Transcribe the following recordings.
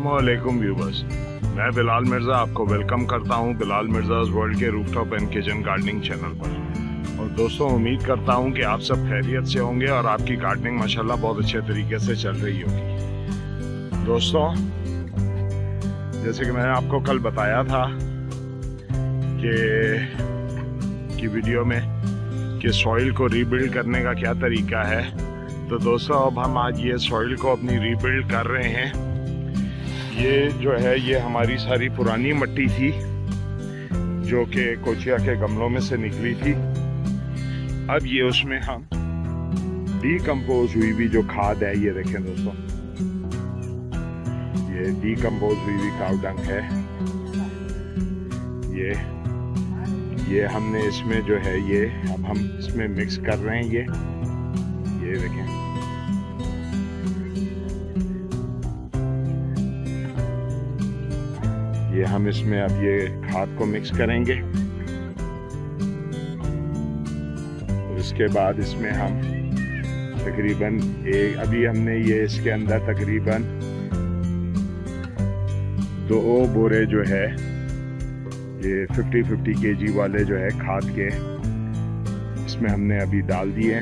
अस्सलामुअलैकुम व्यूवर्स, मैं बिलाल मिर्ज़ा आपको वेलकम करता हूं बिलाल मिर्ज़ाज़ वर्ल्ड के rooftop and kitchen gardening channel पर। और दोस्तों, उम्मीद करता हूं कि आप सब खैरियत से होंगे और आपकी गार्डनिंग माशाल्लाह बहुत अच्छे तरीके से चल रही होगी। दोस्तों, जैसे कि मैंने आपको कल बताया था कि वीडियो में कि सॉइल को रीबिल्ड करने का क्या तरीका है, तो दोस्तों अब हम आज ये सॉइल को अपनी रीबिल्ड कर रहे हैं। ये जो है ये हमारी सारी पुरानी मिट्टी थी जो कि कोचिया के गमलों में से निकली थी। अब ये उसमें हम डीकम्पोज हुई हुई जो खाद है, ये देखें दोस्तों, ये डीकम्पोज हुई हुई काऊ डंग है। ये हमने इसमें जो है ये अब हम इसमें मिक्स कर रहे हैं। ये देखें, ये हम इसमें अब ये खाद को मिक्स करेंगे। और इसके बाद इसमें हम तकरीबन अभी हमने ये इसके अंदर तकरीबन 2 बोरे जो है ये 50-50 kg वाले जो है खाद के इसमें हमने अभी डाल दिए।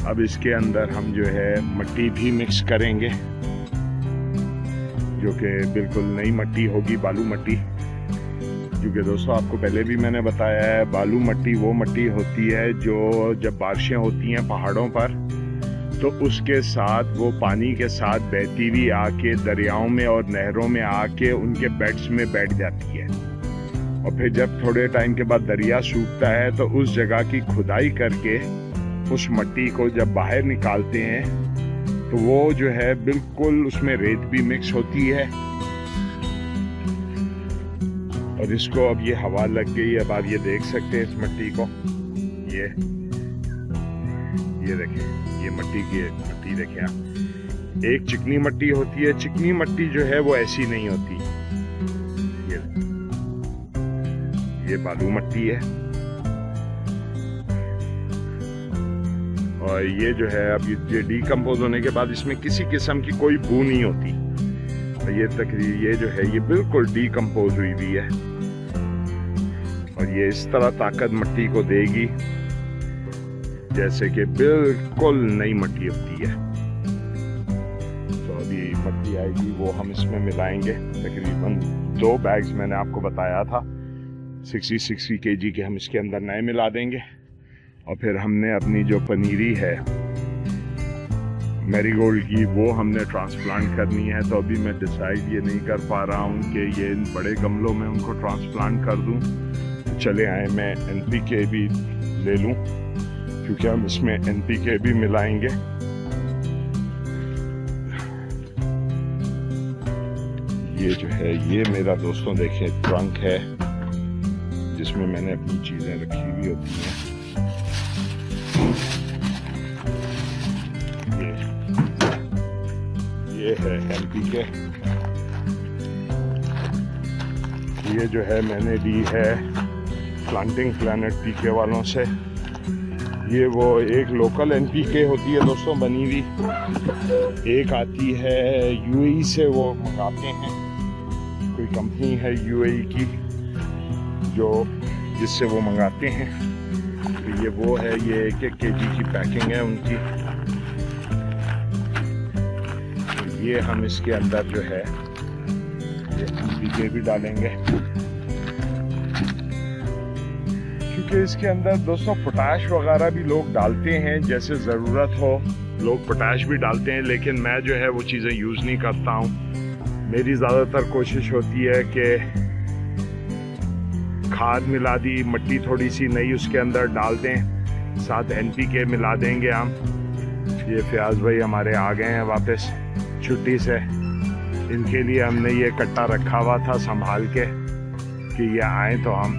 अब इसके अंदर हम जो है मिट्टी भी मिक्स करेंगे जो कि बिल्कुल नई मिट्टी होगी, बालू मिट्टी। क्योंकि दोस्तों आपको पहले भी मैंने बताया है, बालू मिट्टी वो मिट्टी होती है जो जब बारिशें होती हैं पहाड़ों पर तो उसके साथ वो पानी के साथ बहती हुई आके दरियाओं में और नहरों में आके उनके बेड्स में बैठ जाती है। और फिर जब थोड़े टाइम के बाद दरिया सूखता है तो उस जगह की खुदाई करके उस मिट्टी को जब बाहर निकालते हैं तो वो जो है बिल्कुल उसमें रेत भी मिक्स होती है। और इसको अब ये हवा लग गई, अब आप ये देख सकते हैं इस मिट्टी को। ये देखें, ये मिट्टी देखें आप। एक चिकनी मिट्टी होती है, चिकनी मिट्टी जो है वो ऐसी नहीं होती। ये बालू मिट्टी है और ये जो है अब ये डीकम्पोज होने के बाद इसमें किसी किस्म की कोई बू नहीं होती। ये जो है ये बिल्कुल डीकम्पोज हुई हुई है और ये इस तरह ताकत मिट्टी को देगी जैसे कि बिल्कुल नई मिट्टी होती है। तो अभी मिट्टी आएगी वो हम इसमें मिलाएंगे। तकरीबन 2 बैग्स मैंने आपको बताया था 60 kg के हम इसके अंदर नए मिला देंगे। और फिर हमने अपनी जो पनीरी है मैरीगोल्ड की वो हमने ट्रांसप्लांट करनी है। तो अभी मैं डिसाइड ये नहीं कर पा रहा हूँ कि ये इन बड़े गमलों में उनको ट्रांसप्लांट कर दूँ। चले आए मैं NPK भी ले लूँ क्योंकि हम इसमें NPK भी मिलाएंगे। ये जो है ये मेरा दोस्तों देखें ट्रंक है जिसमें मैंने अपनी चीजें रखी हुई होती हैं। ये है NPK। ये जो है मैंने ली है प्लांटिंग प्लानट PK वालों से। ये वो एक लोकल NPK होती है दोस्तों बनी हुई, एक आती है UAE से, वो मंगाते हैं, कोई कंपनी है UAE की जो जिससे वो मंगाते हैं। तो ये वो है, ये 1-1 kg की पैकिंग है उनकी। तो ये हम इसके अंदर जो है ये NPK भी डालेंगे क्योंकि इसके अंदर दोस्तों पोटाश वगैरह भी लोग डालते हैं, जैसे ज़रूरत हो लोग पोटाश भी डालते हैं, लेकिन मैं जो है वो चीज़ें यूज़ नहीं करता हूँ। मेरी ज़्यादातर कोशिश होती है कि खाद मिला दी, मिट्टी थोड़ी सी नई उसके अंदर डाल दें, साथ NPK मिला देंगे हम। ये फयाज भाई हमारे आ गए हैं वापस छुट्टी से। इनके लिए हमने ये कट्टा रखा हुआ था संभाल के कि ये आए तो हम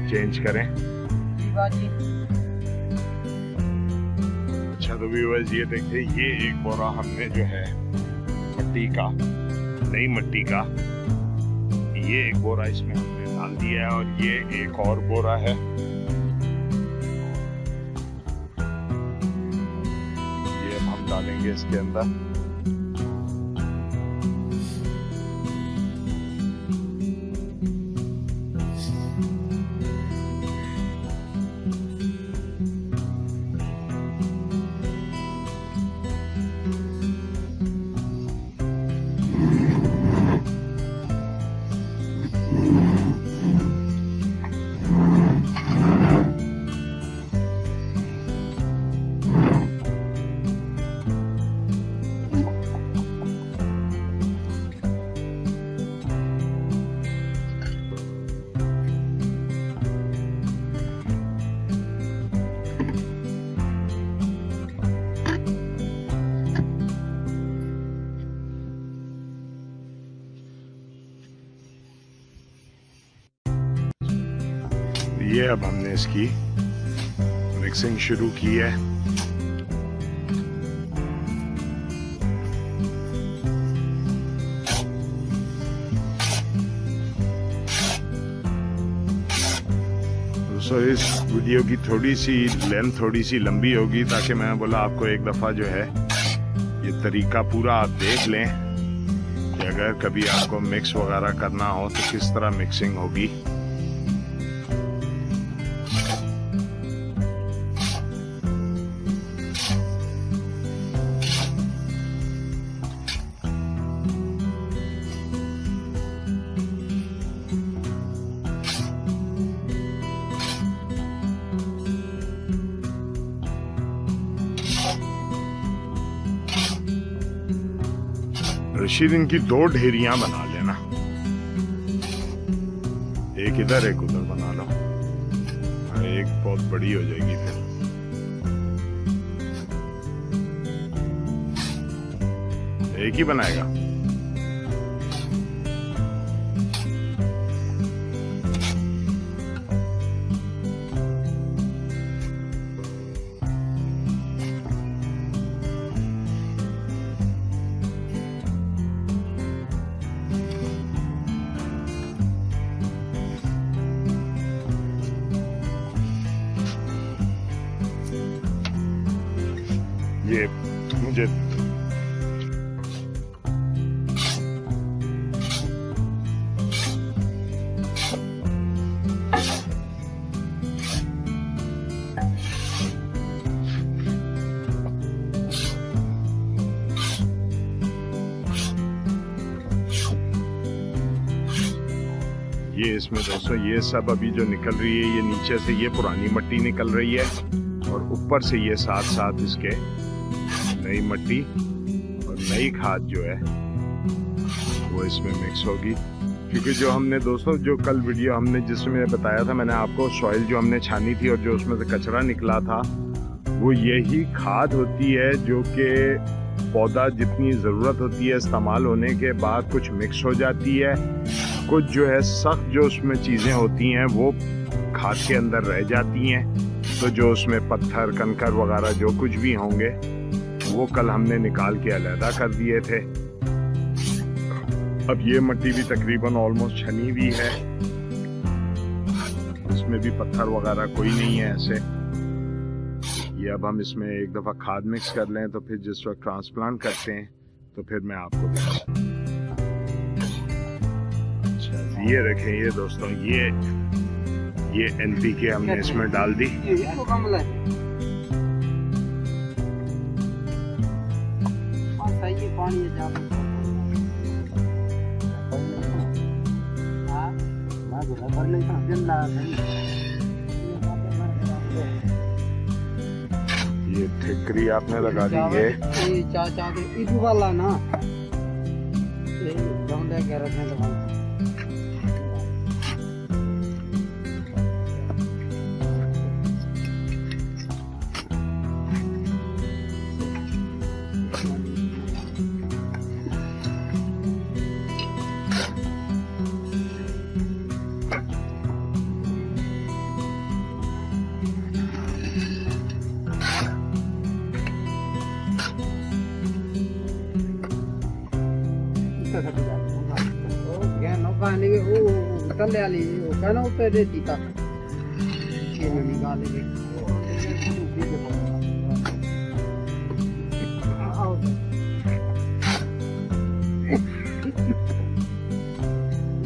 चेंज करें। अच्छा तो व्यूअर्स ये देखिए, ये एक बोरा हमने जो है मिट्टी का, नई मिट्टी का, ये एक बोरा इसमें हमने डाल दिया है और ये एक और बोरा है। ये हम डालेंगे इसके अंदर। ये अब हमने इसकी मिक्सिंग शुरू की है। दोस्तों इस वीडियो की थोड़ी सी लेंथ थोड़ी सी लंबी होगी, ताकि मैं बोला आपको एक दफ़ा जो है ये तरीका पूरा आप देख लें कि अगर कभी आपको मिक्स वगैरह करना हो तो किस तरह मिक्सिंग होगी। रशीद इनकी 2 ढेरियां बना लेना, एक इधर एक उधर बना लो, एक बहुत बड़ी हो जाएगी फिर एक ही बनाएगा। ये मुझे ये इसमें दोस्तों ये सब अभी जो निकल रही है, ये नीचे से ये पुरानी मिट्टी निकल रही है और ऊपर से ये साथ साथ इसके नई मिट्टी और नई खाद जो है वो इसमें मिक्स होगी। क्योंकि जो हमने दोस्तों जो कल वीडियो हमने जिसमें बताया था, मैंने आपको सॉइल जो हमने छानी थी और जो उसमें से कचरा निकला था, वो यही खाद होती है जो कि पौधा जितनी ज़रूरत होती है इस्तेमाल होने के बाद कुछ मिक्स हो जाती है, कुछ जो है सख्त जो उसमें चीज़ें होती हैं वो खाद के अंदर रह जाती हैं। तो जो उसमें पत्थर कंकर वगैरह जो कुछ भी होंगे वो कल हमने निकाल के अलहदा कर दिए थे। अब ये मिट्टी भी तकरीबन ऑलमोस्ट छनी हुई है, इसमें भी पत्थर वगैरह कोई नहीं है ऐसे। ये अब हम इसमें एक दफ़ा खाद मिक्स कर लें तो फिर जिस वक्त ट्रांसप्लांट करते हैं तो फिर मैं आपको बताऊँ। अच्छा ये रखें, ये दोस्तों ये NPK हमने इसमें डाल दी। ये ठिकरी आपने लगा दी है। चाचा के इधर वाला ना ये दौंदे के रखने तो तले वाली वो कहना उतर देती था ये में निकाल के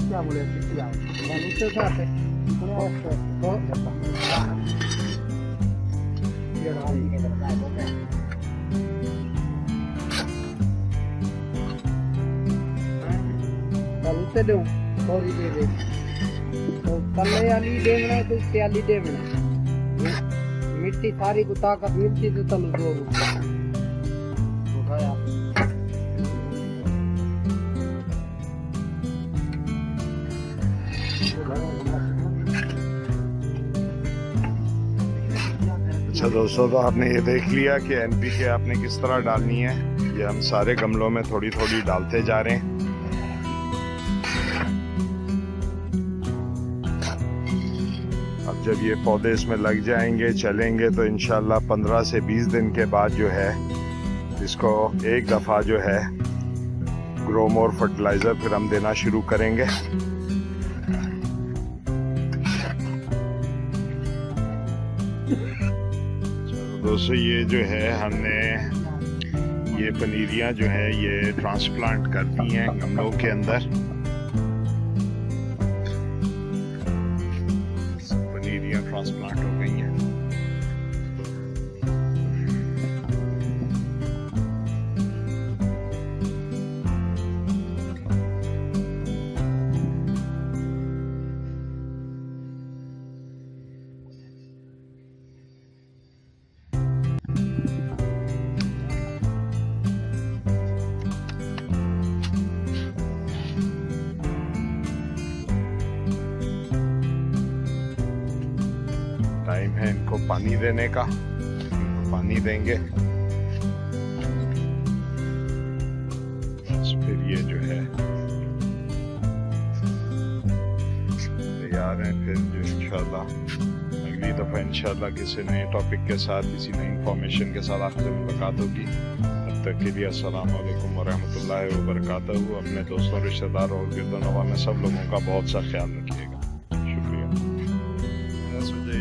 क्या बोले क्या उतर जाते ये रानी के तरफ जाए कल उतर दो और ये दे तो तले वाली देवना तो उसके वाली देवना मिट्टी सारी को ताकत मिलती तो तलो जोर उठाया। अच्छा दोस्तों, तो आपने ये देख लिया कि NPK आपने किस तरह डालनी है। ये हम सारे गमलों में थोड़ी थोड़ी डालते जा रहे हैं। जब ये पौधे इसमें लग जाएंगे, चलेंगे, तो इंशाल्लाह 15 से 20 दिन के बाद जो है इसको एक दफ़ा जो है ग्रोमोर फर्टिलाइज़र फिर हम देना शुरू करेंगे। दोस्तों ये जो है हमने ये पनीरियाँ जो है ये ट्रांसप्लांट कर दी हैं गमलों के अंदर। पनीरियाँ ट्रांसप्लांट हो गई हैं। टाइम है इनको पानी देने का, इनको पानी देंगे बस फिर ये जो है तैयार हैं। फिर जो इंशाल्लाह अगली दफ़ा इंशाल्लाह किसी नए टॉपिक के साथ, किसी नई इंफॉर्मेशन के साथ आपसे मुलाकात होगी। तब तक के लिए अस्सलाम वालेकुम वरहमतुल्लाहि वबरकातुहू। अपने दोस्तों, रिश्तेदारों और गिरदोनवा में सब लोगों का बहुत सा ख्याल रखिएगा।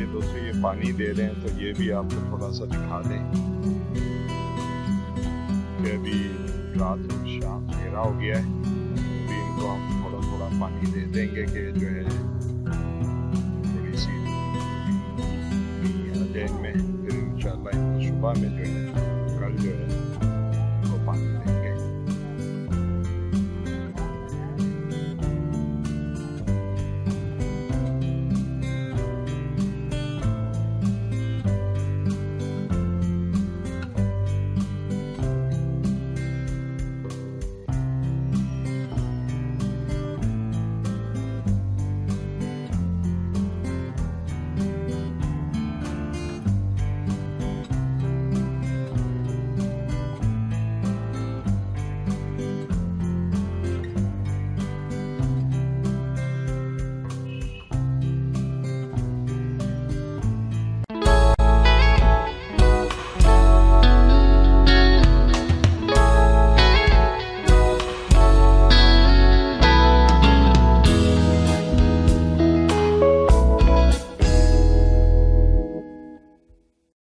दोस्तों ये पानी दे रहे हैं तो ये भी आपको थोड़ा सा दिखा दें कि अभी रात और शाम अंधेरा हो गया है। अभी इनको हम थोड़ा थोड़ा पानी दे देंगे कि जो है थोड़ी सी आ जाए इनमें। फिर इंशाल्लाह इनको सुबह में जो है कल जो है